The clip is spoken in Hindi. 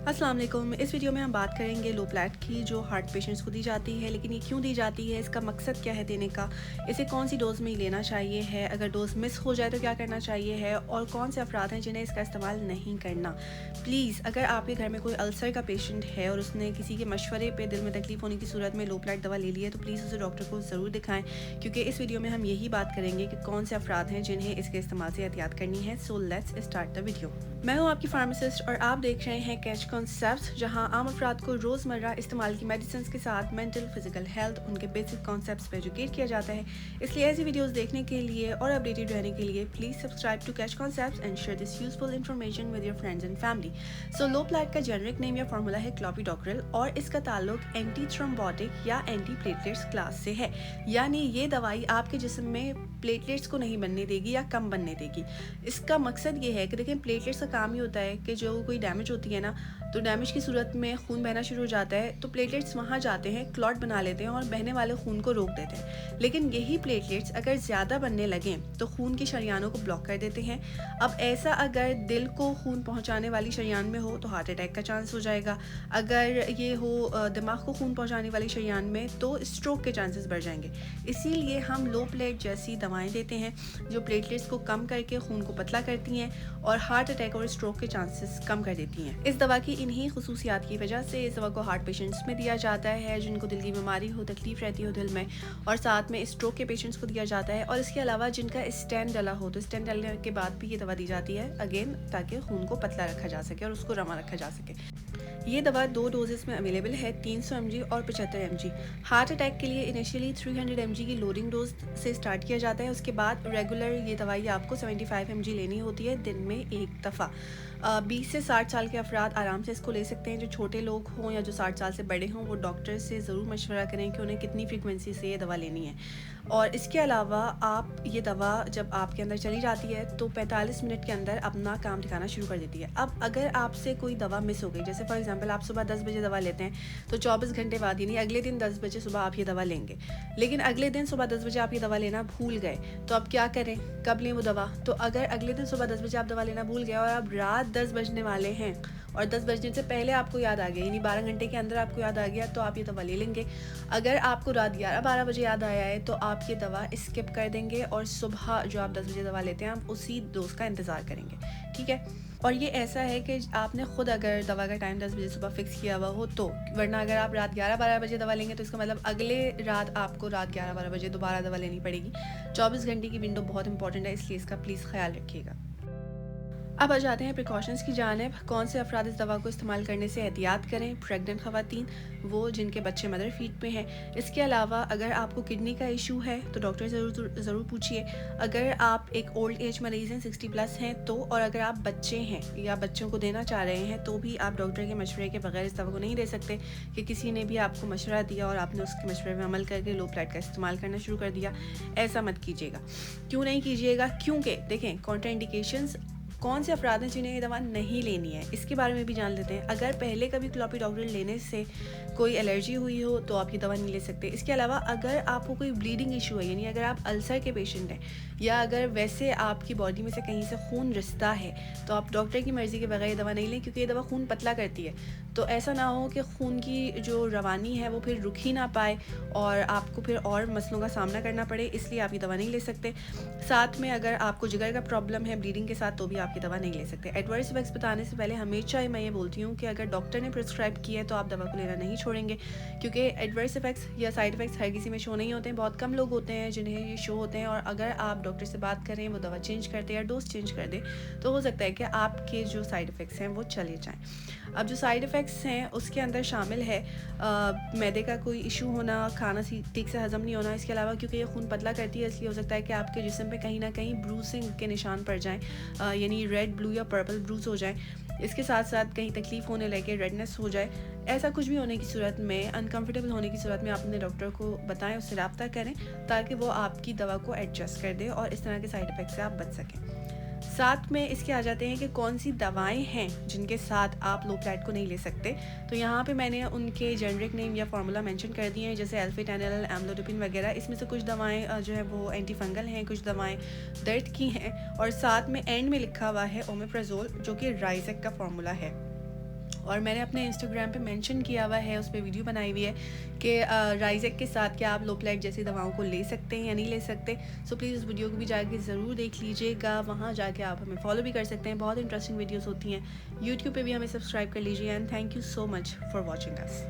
अस्सलाम वालेकुम। इस वीडियो में हम बात करेंगे लोप्लैट की, जो हार्ट पेशेंट्स को दी जाती है। लेकिन ये क्यों दी जाती है, इसका मकसद क्या है देने का, इसे कौन सी डोज़ में लेना चाहिए है, अगर डोज़ मिस हो जाए तो क्या करना चाहिए है, और कौन से अफराद हैं जिन्हें इसका इस्तेमाल नहीं करना। प्लीज़, अगर आपके घर में कोई अल्सर का पेशेंट है और उसने किसी के मशवरे पे दिल में तकलीफ़ होने की सूरत में लोप्लैट दवा ले ली है, तो प्लीज़ उसे डॉक्टर को ज़रूर दिखाएं, क्योंकि इस वीडियो में हम यही बात करेंगे कि कौन से अफराद हैं जिन्हें इसके इस्तेमाल से एहतियात करनी है। So let's start the video. मैं हूं आपकी फार्मासिस्ट और आप देख रहे हैं कैच कॉन्सेप्ट्स, जहां आम अफराद को रोज़मर्रा इस्तेमाल की मेडिसिन के साथ मेंटल फिजिकल हेल्थ, उनके बेसिक कॉन्सेप्ट्स पर एजुकेट किया जाता है। इसलिए ऐसी वीडियोस देखने के लिए और अपडेटेड रहने के लिए please subscribe to catch concepts and share this useful information with your friends and family. So लोप्लैट का जेनरिक नेम या फार्मूला है क्लोपिडोग्रिल, और इसका ताल्लुक एंटी थ्रोम्बोटिक या एंटी प्लेटलेट्स क्लास से है। यानी ये दवाई आपके जिस्म में प्लेटलेट्स को नहीं बनने देगी या कम बनने देगी। इसका मकसद ये है कि देखें, प्लेटलेट्स का काम ही होता है कि जो कोई डैमेज होती है ना, तो डैमेज की सूरत में खून बहना शुरू हो जाता है, तो प्लेटलेट्स वहाँ जाते हैं, क्लॉट बना लेते हैं और बहने वाले खून को रोक देते हैं। लेकिन यही प्लेटलेट्स अगर ज़्यादा बनने लगें तो खून की शरियानों को ब्लॉक कर देते हैं। अब ऐसा अगर दिल को खून पहुँचाने वाली शरियान में हो तो हार्ट अटैक का चांस हो जाएगा। अगर ये हो दिमाग को खून पहुँचाने वाली शरियान में, तो स्ट्रोक के चांसेस बढ़ जाएंगे। इसीलिए हम लो प्लेट जैसी दवाएं देते हैं जो प्लेटलेट्स को कम करके खून को पतला करती हैं और हार्ट अटैक और स्ट्रोक के चांसेस कम कर देती हैं। इस दवा की इन्हीं खुसूसियात की वजह से इस दवा को हार्ट पेशेंट्स में दिया जाता है जिनको दिल की बीमारी हो, तकलीफ रहती हो दिल में, और साथ में स्ट्रोक के पेशेंट्स को दिया जाता है। और इसके अलावा जिनका स्टेंट डला हो, तो स्टेंट डलने के बाद भी ये दवा दी जाती है अगेन, ताकि खून को पतला रखा जा सके और उसको रमा रखा जा सके। ये दवा 2 डोजेस में अवेलेबल है, 300 mg और 75 mg। हार्ट अटैक के लिए इनिशियली 300 mg की लोडिंग डोज से स्टार्ट किया जाता है। उसके बाद रेगुलर ये दवाई आपको 75 mg लेनी होती है दिन में एक दफ़ा। 20 से 60 साल के अफराद आराम से इसको ले सकते हैं। जो छोटे लोग हों या जो 60 साल से बड़े हों, वो डॉक्टर से ज़रूर मशवरा करें कि उन्हें कितनी फ्रीक्वेंसी से ये दवा लेनी है। और इसके अलावा आप ये दवा जब आपके अंदर चली जाती है तो 45 मिनट के अंदर अपना काम दिखाना शुरू कर देती है। अब अगर आपसे कोई दवा मिस हो गई, जैसे फॉर एग्जांपल आप सुबह 10 बजे दवा लेते हैं, तो 24 घंटे बाद यानी अगले दिन 10 बजे सुबह आप ये दवा लेंगे। लेकिन अगले दिन सुबह 10 बजे आप ये दवा लेना भूल गए, तो आप क्या करें, कब लें वो दवा? तो अगर अगले दिन सुबह 10 बजे आप दवा लेना भूल गए और अब रात 10 बजने वाले हैं और 10 बजने से पहले आपको याद आ गया, यानी 12 घंटे के अंदर आपको याद आ गया, तो आप ये दवा ले लेंगे। अगर आपको रात 11-12 बजे याद आया है तो आप ये दवा स्किप कर देंगे और सुबह जो आप 10 बजे दवा लेते हैं आप उसी डोज का इंतज़ार करेंगे, ठीक है? और ये ऐसा है कि आपने खुद अगर दवा का टाइम 10 बजे सुबह फिक्स किया हुआ हो तो, वरना अगर आप रात 11-12 बजे दवा लेंगे तो इसका मतलब अगले रात आपको रात 11-12 बजे दोबारा दवा लेनी पड़ेगी। 24 घंटे की विंडो बहुत इंपॉर्टेंट है, इसलिए इसका प्लीज़ ख्याल रखिएगा। अब आ जाते हैं प्रिकॉशंस की जानिब। कौन से अफराद इस दवा को इस्तेमाल करने से एहतियात करें? प्रेग्नेंट ख़वातीन, वो जिनके बच्चे मदर फीड पे हैं। इसके अलावा अगर आपको किडनी का इशू है तो डॉक्टर ज़रूर पूछिए। अगर आप एक ओल्ड एज मरीज़ हैं, 60+ हैं तो, और अगर आप बच्चे हैं या बच्चों को देना चाह रहे हैं तो भी आप डॉक्टर के मशवरे के बगैर इस दवा को नहीं दे सकते कि किसी ने भी आपको मशवरा दिया और आपने उसके मशवरे में अमल करके लोप्लैट का इस्तेमाल करना शुरू कर दिया। ऐसा मत कीजिएगा। क्यों नहीं कीजिएगा? क्योंकि देखें, कॉन्ट्राइंडिकेशंस, कौन से अफराद हैं जिन्हें ये दवा नहीं लेनी है, इसके बारे में भी जान लेते हैं। अगर पहले कभी क्लोपिडोग्रिल लेने से कोई एलर्जी हुई हो तो आप ये दवा नहीं ले सकते। इसके अलावा अगर आपको कोई ब्लीडिंग इशू है, यानी अगर आप अल्सर के पेशेंट हैं या अगर वैसे आपकी बॉडी में से कहीं से खून रिश्ता है, तो आप डॉक्टर की मर्ज़ी के बगैर ये दवा नहीं लें, क्योंकि ये दवा खून पतला करती है। तो ऐसा ना हो कि खून की जो रवानी है वो फिर रुक ही ना पाए और आपको फिर और मसलों का सामना करना पड़े, इसलिए आप ये दवा नहीं ले सकते। साथ में अगर आपको जिगर का प्रॉब्लम है ब्लीडिंग के साथ, तो भी आप ये दवा नहीं ले सकते। एडवर्स इफेक्ट्स बताने से पहले हमेशा मैं ये बोलती हूँ कि अगर डॉक्टर ने प्रिस्क्राइब किया है तो आप दवा को लेना नहीं छोड़ेंगे, क्योंकि एडवर्स इफेक्ट्स या साइड इफेक्ट्स हर किसी में शो नहीं होते हैं। बहुत कम लोग होते हैं जिन्हें ये शो होते हैं, और अगर आप डॉक्टर से बात करें, वो दवा चेंज कर दे या डोज चेंज कर दे, तो हो सकता है कि आपके जो साइड इफेक्ट्स हैं वो चले जाएँ। अब जो साइड इफ़ेक्ट्स हैं उसके अंदर शामिल है मैदे का कोई इशू होना, खाना ठीक से हज़म नहीं होना। इसके अलावा क्योंकि ये खून पतला करती है, इसलिए हो सकता है कि आपके जिस्म पे कहीं ना कहीं ब्रूसिंग के निशान पड़ जाएं, यानी रेड, ब्लू या पर्पल ब्रूस हो जाएं। इसके साथ साथ कहीं तकलीफ़ होने लगे, रेडनेस हो जाए। ऐसा कुछ भी होने की सूरत में, अनकम्फर्टेबल होने की सूरत में, आप अपने डॉक्टर को बताएं, उससे रब्ता करें ताकि वो आपकी दवा को एडजस्ट कर दे और इस तरह के साइड इफ़ेक्ट से आप बच सकें। साथ में इसके आ जाते हैं कि कौन सी दवाएं हैं जिनके साथ आप लोप्लैट को नहीं ले सकते। तो यहाँ पे मैंने उनके जेनरिक नेम या फार्मूला मेंशन कर दिए हैं, जैसे एल्फेटानिल, एम्लोडिपिन वगैरह। इसमें से कुछ दवाएं जो है वो एंटी फंगल हैं, कुछ दवाएं दर्द की हैं, और साथ में एंड में लिखा हुआ है ओमेप्राजोल, जो कि राइजेक का फार्मूला है। और मैंने अपने इंस्टाग्राम पे मेंशन किया हुआ है, उस पे वीडियो बनाई हुई है कि राइजेक के साथ क्या आप लोप्लैट जैसी दवाओं को ले सकते हैं या नहीं ले सकते। सो प्लीज़ उस वीडियो को भी जाके ज़रूर देख लीजिएगा, वहाँ जाके आप हमें फॉलो भी कर सकते हैं, बहुत इंटरेस्टिंग वीडियोस होती हैं। यूट्यूब पे भी हमें सब्सक्राइब कर लीजिए and thank you so much for watching us.